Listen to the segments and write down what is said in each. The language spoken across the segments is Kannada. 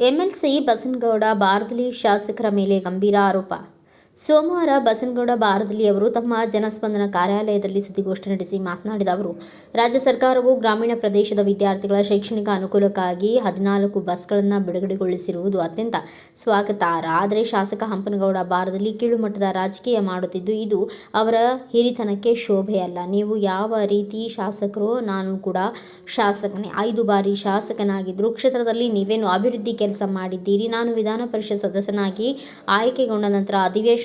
ಎಂಎಲ್ಸಿ ಬಸನಗೌಡ ಬಾರದಲಿ ಶಾಸಕರ ಮೇಲೆ ಗಂಭೀರ ಆರೋಪ. ಸೋಮವಾರ ಬಸನಗೌಡ ಬಾರದಲಿ ಅವರು ತಮ್ಮ ಜನಸ್ಪಂದನ ಕಾರ್ಯಾಲಯದಲ್ಲಿ ಸುದ್ದಿಗೋಷ್ಠಿ ನಡೆಸಿ ಮಾತನಾಡಿದ ಅವರು, ರಾಜ್ಯ ಸರ್ಕಾರವು ಗ್ರಾಮೀಣ ಪ್ರದೇಶದ ವಿದ್ಯಾರ್ಥಿಗಳ ಶೈಕ್ಷಣಿಕ ಅನುಕೂಲಕ್ಕಾಗಿ 14 ಬಸ್ಗಳನ್ನು ಬಿಡುಗಡೆಗೊಳಿಸಿರುವುದು ಅತ್ಯಂತ ಸ್ವಾಗತಾರ್ಹ. ಆದರೆ ಶಾಸಕ ಹಂಪನಗೌಡ ಬಾರದಲಿ ಕೀಳುಮಟ್ಟದ ರಾಜಕೀಯ ಮಾಡುತ್ತಿದ್ದು, ಇದು ಅವರ ಹಿರಿತನಕ್ಕೆ ಶೋಭೆಯಲ್ಲ. ನೀವು ಯಾವ ರೀತಿ ಶಾಸಕರೋ ನಾನು ಕೂಡ ಶಾಸಕನೇ. 5 ಬಾರಿ ಶಾಸಕನಾಗಿದ್ದರೂ ಕ್ಷೇತ್ರದಲ್ಲಿ ನೀವೇನು ಅಭಿವೃದ್ಧಿ ಕೆಲಸ ಮಾಡಿದ್ದೀರಿ? ನಾನು ವಿಧಾನ ಪರಿಷತ್ ಸದಸ್ಯನಾಗಿ ಆಯ್ಕೆಗೊಂಡ ನಂತರ ಅಧಿವೇಶನದಲ್ಲಿ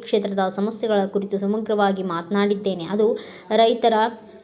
ಕ್ಷೇತ್ರದ ಸಮಸ್ಯೆಗಳ ಕುರಿತು ಸಮಗ್ರವಾಗಿ ಮಾತನಾಡಿದ್ದೇನೆ. ಅದು ರೈತರ,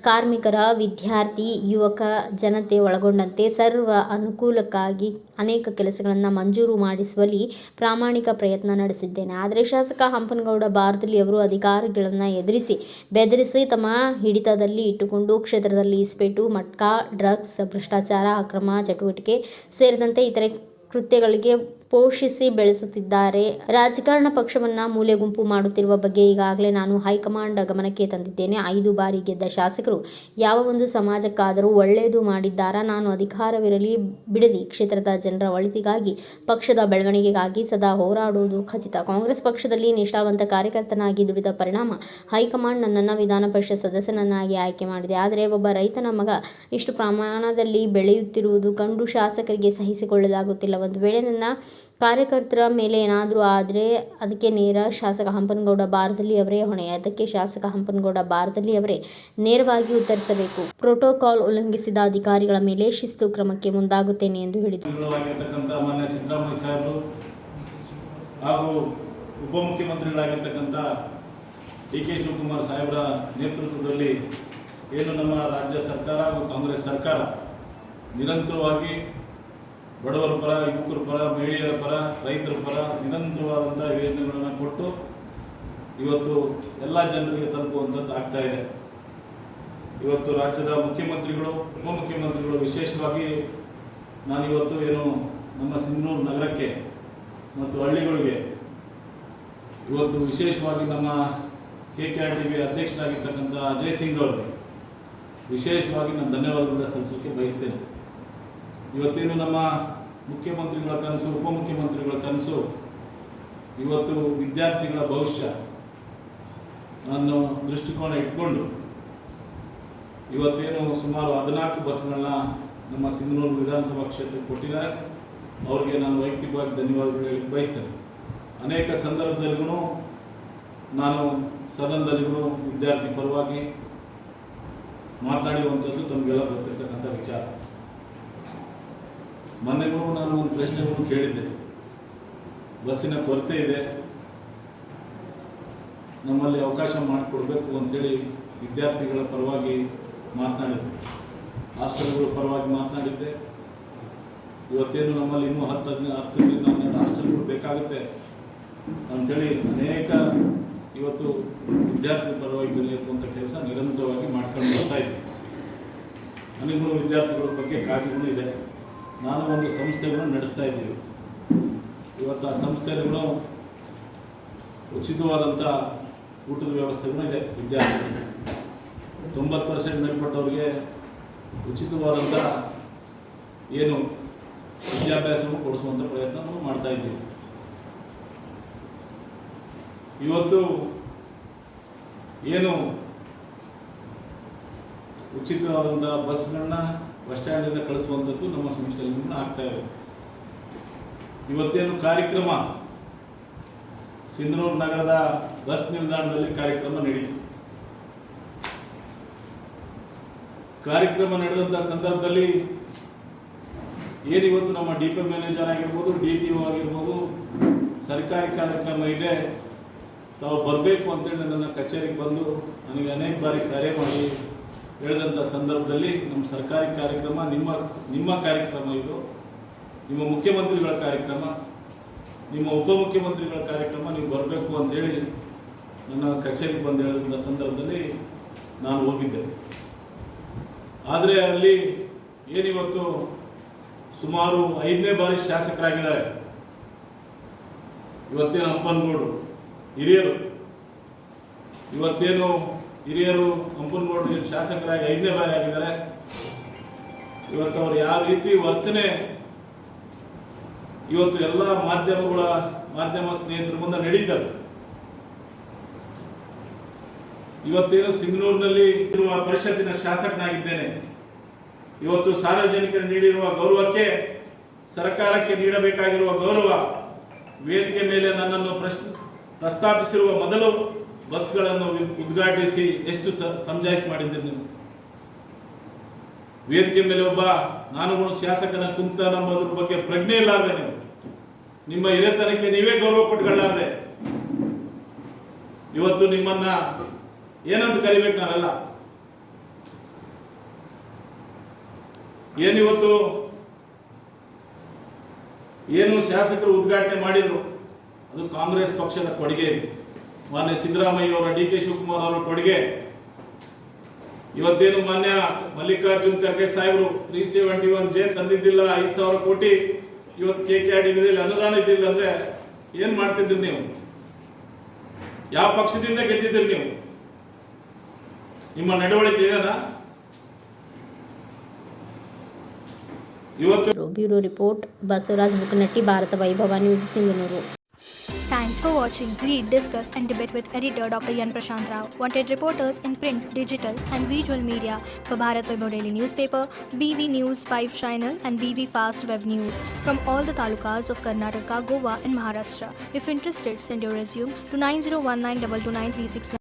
ಕಾರ್ಮಿಕರ, ವಿದ್ಯಾರ್ಥಿ, ಯುವಕ ಜನತೆ ಒಳಗೊಂಡಂತೆ ಸರ್ವ ಅನುಕೂಲಕ್ಕಾಗಿ ಅನೇಕ ಕೆಲಸಗಳನ್ನು ಮಂಜೂರು ಮಾಡಿಸುವಲ್ಲಿ ಪ್ರಾಮಾಣಿಕ ಪ್ರಯತ್ನ ನಡೆಸಿದ್ದೇನೆ. ಆದರೆ ಶಾಸಕ ಹಂಪನಗೌಡ ಬಾರದಲಿ ಅವರು ಅಧಿಕಾರಿಗಳನ್ನು ಎದುರಿಸಿ, ಬೆದರಿಸಿ ತಮ್ಮ ಹಿಡಿತದಲ್ಲಿ ಇಟ್ಟುಕೊಂಡು ಕ್ಷೇತ್ರದಲ್ಲಿ ಇಸ್ಪೀಟು, ಮಟ್ಕಾ, ಡ್ರಗ್ಸ್, ಭ್ರಷ್ಟಾಚಾರ, ಅಕ್ರಮ ಚಟುವಟಿಕೆ ಸೇರಿದಂತೆ ಇತರೆ ಕೃತ್ಯಗಳಿಗೆ ಪೋಷಿಸಿ ಬೆಳೆಸುತ್ತಿದ್ದಾರೆ. ರಾಜಕಾರಣ ಪಕ್ಷವನ್ನು ಮೂಲೆ ಗುಂಪು ಮಾಡುತ್ತಿರುವ ಬಗ್ಗೆ ಈಗಾಗಲೇ ನಾನು ಹೈಕಮಾಂಡ್ ಗಮನಕ್ಕೆ ತಂದಿದ್ದೇನೆ. 5 ಬಾರಿ ಗೆದ್ದ ಶಾಸಕರು ಯಾವ ಒಂದು ಸಮಾಜಕ್ಕಾದರೂ ಒಳ್ಳೆಯದು ಮಾಡಿದ್ದಾರಾ? ನಾನು ಅಧಿಕಾರವಿರಲಿ ಬಿಡಲಿ ಕ್ಷೇತ್ರದ ಜನರ ಒಳಿತಿಗಾಗಿ, ಪಕ್ಷದ ಬೆಳವಣಿಗೆಗಾಗಿ ಸದಾ ಹೋರಾಡುವುದು ಖಚಿತ. ಕಾಂಗ್ರೆಸ್ ಪಕ್ಷದಲ್ಲಿ ನಿಷ್ಠಾವಂತ ಕಾರ್ಯಕರ್ತನಾಗಿ ದುಡಿದ ಪರಿಣಾಮ ಹೈಕಮಾಂಡ್ ನನ್ನನ್ನು ವಿಧಾನ ಪರಿಷತ್ ಸದಸ್ಯನನ್ನಾಗಿ ಆಯ್ಕೆ ಮಾಡಿದೆ. ಆದರೆ ಒಬ್ಬ ರೈತನ ಮಗ ಇಷ್ಟು ಪ್ರಮಾಣದಲ್ಲಿ ಬೆಳೆಯುತ್ತಿರುವುದು ಕಂಡು ಶಾಸಕರಿಗೆ ಸಹಿಸಿಕೊಳ್ಳಲಾಗುತ್ತಿಲ್ಲ. ಒಂದು ವೇಳೆ ನನ್ನ ಕಾರ್ಯಕರ್ತರ ಮೇಲೆ ಏನಾದರೂ ಆದರೆ ಅದಕ್ಕೆ ನೇರ ಶಾಸಕ ಹಂಪನಗೌಡ ಬಾರದಲಿ ಅವರೇ ಹೊಣೆ. ಅದಕ್ಕೆ ಶಾಸಕ ಹಂಪನಗೌಡ ಬಾರದಲಿ ಅವರೇ ನೇರವಾಗಿ ಉತ್ತರಿಸಬೇಕು. ಪ್ರೋಟೋಕಾಲ್ ಉಲ್ಲಂಘಿಸಿದ ಅಧಿಕಾರಿಗಳ ಮೇಲೆ ಶಿಸ್ತು ಕ್ರಮಕ್ಕೆ ಮುಂದಾಗುತ್ತೇನೆ ಎಂದು ಹೇಳಿದರು. ಮಾನ್ಯ ಸಿದ್ದರಾಮಯ್ಯ ಸಾಹೇಬರು ಹಾಗೂ ಉಪಮುಖ್ಯಮಂತ್ರಿಗಳಾಗಿರ್ತಕ್ಕಂಥ ಡಿ.ಕೆ. ಶಿವಕುಮಾರ್ ಸಾಹೇಬರ ನೇತೃತ್ವದಲ್ಲಿ ಏನು ನಮ್ಮ ರಾಜ್ಯ ಸರ್ಕಾರ ಹಾಗೂ ಕಾಂಗ್ರೆಸ್ ಸರ್ಕಾರ ನಿರಂತರವಾಗಿ ಬಡವರ ಪರ, ಯುವಕರ ಪರ, ಮಹಿಳೆಯರ ಪರ, ರೈತರ ಪರ ನಿರಂತರವಾದಂಥ ಯೋಜನೆಗಳನ್ನು ಕೊಟ್ಟು ಇವತ್ತು ಎಲ್ಲ ಜನರಿಗೆ ತಲುಪುವಂಥದ್ದು ಆಗ್ತಾ ಇದೆ. ಇವತ್ತು ರಾಜ್ಯದ ಮುಖ್ಯಮಂತ್ರಿಗಳು, ಉಪಮುಖ್ಯಮಂತ್ರಿಗಳು ವಿಶೇಷವಾಗಿ ನಾನಿವತ್ತು ಏನು ನಮ್ಮ ಸಿಂಧನೂರು ನಗರಕ್ಕೆ ಮತ್ತು ಹಳ್ಳಿಗಳಿಗೆ ಇವತ್ತು ವಿಶೇಷವಾಗಿ ನಮ್ಮ KKRDB ಅಧ್ಯಕ್ಷರಾಗಿರ್ತಕ್ಕಂಥ ಅಜಯ್ ಸಿಂಗ್ ಅವರಿಗೆ ವಿಶೇಷವಾಗಿ ನಾನು ಧನ್ಯವಾದಗಳನ್ನ ಸಲ್ಲಿಸೋಕ್ಕೆ ಬಯಸ್ತೇನೆ. ಇವತ್ತೇನು ನಮ್ಮ ಮುಖ್ಯಮಂತ್ರಿಗಳ ಕನಸು, ಉಪಮುಖ್ಯಮಂತ್ರಿಗಳ ಕನಸು ಇವತ್ತು ವಿದ್ಯಾರ್ಥಿಗಳ ಭವಿಷ್ಯ ಅನ್ನೋ ದೃಷ್ಟಿಕೋನ ಇಟ್ಕೊಂಡು ಇವತ್ತೇನು ಸುಮಾರು 14 ಬಸ್ಗಳನ್ನ ನಮ್ಮ ಸಿಂಧನೂರು ವಿಧಾನಸಭಾ ಕ್ಷೇತ್ರಕ್ಕೆ ಕೊಟ್ಟಿದ್ದಾರೆ. ಅವರಿಗೆ ನಾನು ವೈಯಕ್ತಿಕವಾಗಿ ಧನ್ಯವಾದಗಳು ಹೇಳಕ್ಕೆ ಬಯಸ್ತೇನೆ. ಅನೇಕ ಸಂದರ್ಭದಲ್ಲಿಗೂ ನಾನು ಸದನದಲ್ಲಿಗೂ ವಿದ್ಯಾರ್ಥಿ ಪರವಾಗಿ ಮಾತನಾಡಿರುವಂಥದ್ದು ತಮಗೆಲ್ಲ ಗೊತ್ತಿರ್ತಕ್ಕಂಥ ವಿಚಾರ. ಮೊನ್ನೆಗೂ ನಾನು ಒಂದು ಪ್ರಶ್ನೆಗಳನ್ನು ಕೇಳಿದ್ದೆ. ಬಸ್ಸಿನ ಕೊರತೆ ಇದೆ, ನಮ್ಮಲ್ಲಿ ಅವಕಾಶ ಮಾಡಿಕೊಡ್ಬೇಕು ಅಂತೇಳಿ ವಿದ್ಯಾರ್ಥಿಗಳ ಪರವಾಗಿ ಮಾತನಾಡಿದ್ದೆ, ಹಾಸ್ಟೆಲ್ಗಳ ಪರವಾಗಿ ಮಾತನಾಡಿದ್ದೆ. ಇವತ್ತೇನು ನಮ್ಮಲ್ಲಿ ಇನ್ನೂ 10ರಿಂದ 12 ಹಾಸ್ಟೆಲ್ಗಳು ಬೇಕಾಗುತ್ತೆ ಅಂಥೇಳಿ ಅನೇಕ ಇವತ್ತು ವಿದ್ಯಾರ್ಥಿ ಪರವಾಗಿ ಬೆಳೆಯುವಂಥ ಕೆಲಸ ನಿರಂತರವಾಗಿ ಮಾಡ್ಕೊಂಡು ಬರ್ತಾ ಇದ್ದೆ. ನನಗೂ ವಿದ್ಯಾರ್ಥಿಗಳ ಬಗ್ಗೆ ಕಾಳಜಿಗಳು ಇದೆ. ನಾನು ಒಂದು ಸಂಸ್ಥೆಗಳನ್ನು ನಡೆಸ್ತಾ ಇದ್ದೀವಿ. ಇವತ್ತು ಆ ಸಂಸ್ಥೆಗಳು ಉಚಿತವಾದಂಥ ಊಟದ ವ್ಯವಸ್ಥೆಗಳು ಇದೆ. ವಿದ್ಯಾರ್ಥಿಗಳಿಗೆ 90% ಮೇಲ್ಪಟ್ಟವರಿಗೆ ಉಚಿತವಾದಂಥ ಏನು ವಿದ್ಯಾಭ್ಯಾಸವನ್ನು ಕೊಡಿಸುವಂಥ ಪ್ರಯತ್ನವನ್ನು ಮಾಡ್ತಾ ಇದ್ದೀವಿ. ಇವತ್ತು ಏನು ಉಚಿತವಾದಂಥ ಬಸ್ಗಳನ್ನ ಬಸ್ ಸ್ಟ್ಯಾಂಡಿಂದ ಕಳಿಸುವಂಥದ್ದು ನಮ್ಮ ಸಂಸ್ಥೆಯಲ್ಲಿ ಆಗ್ತಾ ಇದೆ. ಇವತ್ತೇನು ಕಾರ್ಯಕ್ರಮ ಸಿಂಧನೂರು ನಗರದ ಬಸ್ ನಿಲ್ದಾಣದಲ್ಲಿ ಕಾರ್ಯಕ್ರಮ ನಡೀತು. ಕಾರ್ಯಕ್ರಮ ನಡೆದಂಥ ಸಂದರ್ಭದಲ್ಲಿ ಏನಿವತ್ತು ನಮ್ಮ ಡಿಪೋ ಮ್ಯಾನೇಜರ್ ಆಗಿರ್ಬೋದು, DTO ಆಗಿರ್ಬೋದು, ಸರ್ಕಾರಿ ಕಾರ್ಯಕ್ರಮ ಇದೆ, ತಾವು ಬರಬೇಕು ಅಂತೇಳಿ ನನ್ನ ಕಚೇರಿಗೆ ಬಂದು ನನಗೆ ಅನೇಕ ಬಾರಿ ಕರೆ ಮಾಡಿ ಹೇಳಿದಂಥ ಸಂದರ್ಭದಲ್ಲಿ ನಮ್ಮ ಸರ್ಕಾರಿ ಕಾರ್ಯಕ್ರಮ ನಿಮ್ಮ ಕಾರ್ಯಕ್ರಮ ಇದು, ನಿಮ್ಮ ಮುಖ್ಯಮಂತ್ರಿಗಳ ಕಾರ್ಯಕ್ರಮ, ನಿಮ್ಮ ಉಪಮುಖ್ಯಮಂತ್ರಿಗಳ ಕಾರ್ಯಕ್ರಮ, ನೀವು ಬರಬೇಕು ಅಂತೇಳಿ ನನ್ನ ಕಚೇರಿಗೆ ಬಂದು ಹೇಳಿದಂಥ ಸಂದರ್ಭದಲ್ಲಿ ನಾನು ಹೋಗಿದ್ದೆ. ಆದರೆ ಅಲ್ಲಿ ಏನಿವತ್ತು ಸುಮಾರು 5ನೇ ಬಾರಿ ಶಾಸಕರಾಗಿದ್ದಾರೆ. ಇವತ್ತೇನು ಹಂಪನಗೌಡರು ಹಿರಿಯರು, ಇವತ್ತೇನು ಹಿರಿಯರು ಹಂಪನಗೌಡರು ಶಾಸಕರಾಗಿ 5ನೇ ಬಾರಿ ಆಗಿದ್ದಾರೆ. ಇವತ್ತು ಅವರು ಯಾವ ರೀತಿ ವರ್ತನೆ ಇವತ್ತು ಎಲ್ಲ ಮಾಧ್ಯಮ ಸ್ನೇಹಿತರ ಮುಂದೆ ನಡೀತದೆ. ಇವತ್ತೇನು ಸಿಂಗನೂರಿನಲ್ಲಿ ಇರುವ ಪರಿಷತ್ತಿನ ಶಾಸಕನಾಗಿದ್ದೇನೆ. ಇವತ್ತು ಸಾರ್ವಜನಿಕರು ನೀಡಿರುವ ಗೌರವಕ್ಕೆ, ಸರ್ಕಾರಕ್ಕೆ ನೀಡಬೇಕಾಗಿರುವ ಗೌರವ, ವೇದಿಕೆ ಮೇಲೆ ನನ್ನನ್ನು ಪ್ರಸ್ತಾಪಿಸಿರುವ ಮೊದಲು ಬಸ್ಗಳನ್ನು ಉದ್ಘಾಟಿಸಿ ಎಷ್ಟು ಸಮಜಾಯಿಸಿ ಮಾಡಿದ್ದೀರಿ ನೀವು. ವೇದಿಕೆ ಮೇಲೆ ಒಬ್ಬ ನಾನು ಶಾಸಕನ ಕುಂತ ನಂಬೋದ್ರ ಬಗ್ಗೆ ಪ್ರಜ್ಞೆ ಇಲ್ಲಾರ್ದೆ ನೀವು, ನಿಮ್ಮ ಹಿರಿಯತನಕ್ಕೆ ನೀವೇ ಗೌರವ ಕೊಟ್ಟುಕೊಳ್ಳಾರ್ದೆ ಇವತ್ತು ನಿಮ್ಮನ್ನ ಏನಂತ ಕರಿಬೇಕು ನಾವೆಲ್ಲ. ಏನು ಶಾಸಕರು ಉದ್ಘಾಟನೆ ಮಾಡಿದ್ರು ಅದು ಕಾಂಗ್ರೆಸ್ ಪಕ್ಷದ ಕೊಡುಗೆ. ಮಾನ್ಯ ಸಿದ್ದರಾಮಯ್ಯ ಅವರ, ಡಿ ಕೆ ಶಿವಕುಮಾರ್ ಅವರ ಕೊಡುಗೆ. ಇವತ್ತೇನು ಮಾನ್ಯ ಮಲ್ಲಿಕಾರ್ಜುನ್ ಖರ್ಗೆ ಸಾಹೇಬರು 371J ತಂದಿದ್ದಿಲ್ಲ, 5,000 ಕೋಟಿ ಇವತ್ತು KKR ಇದ್ದಿಲ್ಲ, ಅನುದಾನ ಇದ್ದಿಲ್ಲ ಅಂದ್ರೆ ಏನ್ ಮಾಡ್ತಿದ್ರಿ ನೀವು? ಯಾವ ಪಕ್ಷದಿಂದ ಗೆದ್ದಿದ್ರಿ ನೀವು? ನಿಮ್ಮ ನಡವಳಿಕೆ ಇದೆನಾ ಇವತ್ತು? ಬ್ಯೂರೋ ರಿಪೋರ್ಟ್, ಬಸವರಾಜ್ ಬುಕ್ಕನಟ್ಟಿ, ಭಾರತ ವೈಭವ news, ಸಿಂಗನೂರು. Thanks for watching Read, Discuss and Debate with editor Dr. Yan Prashant Rao. Wanted reporters in print, digital and visual media for Bharat Vaibhav Daily Newspaper, BV News 5 Channel and BV Fast Web News from all the talukas of Karnataka, Goa and Maharashtra. If interested, send your resume to 9019229369.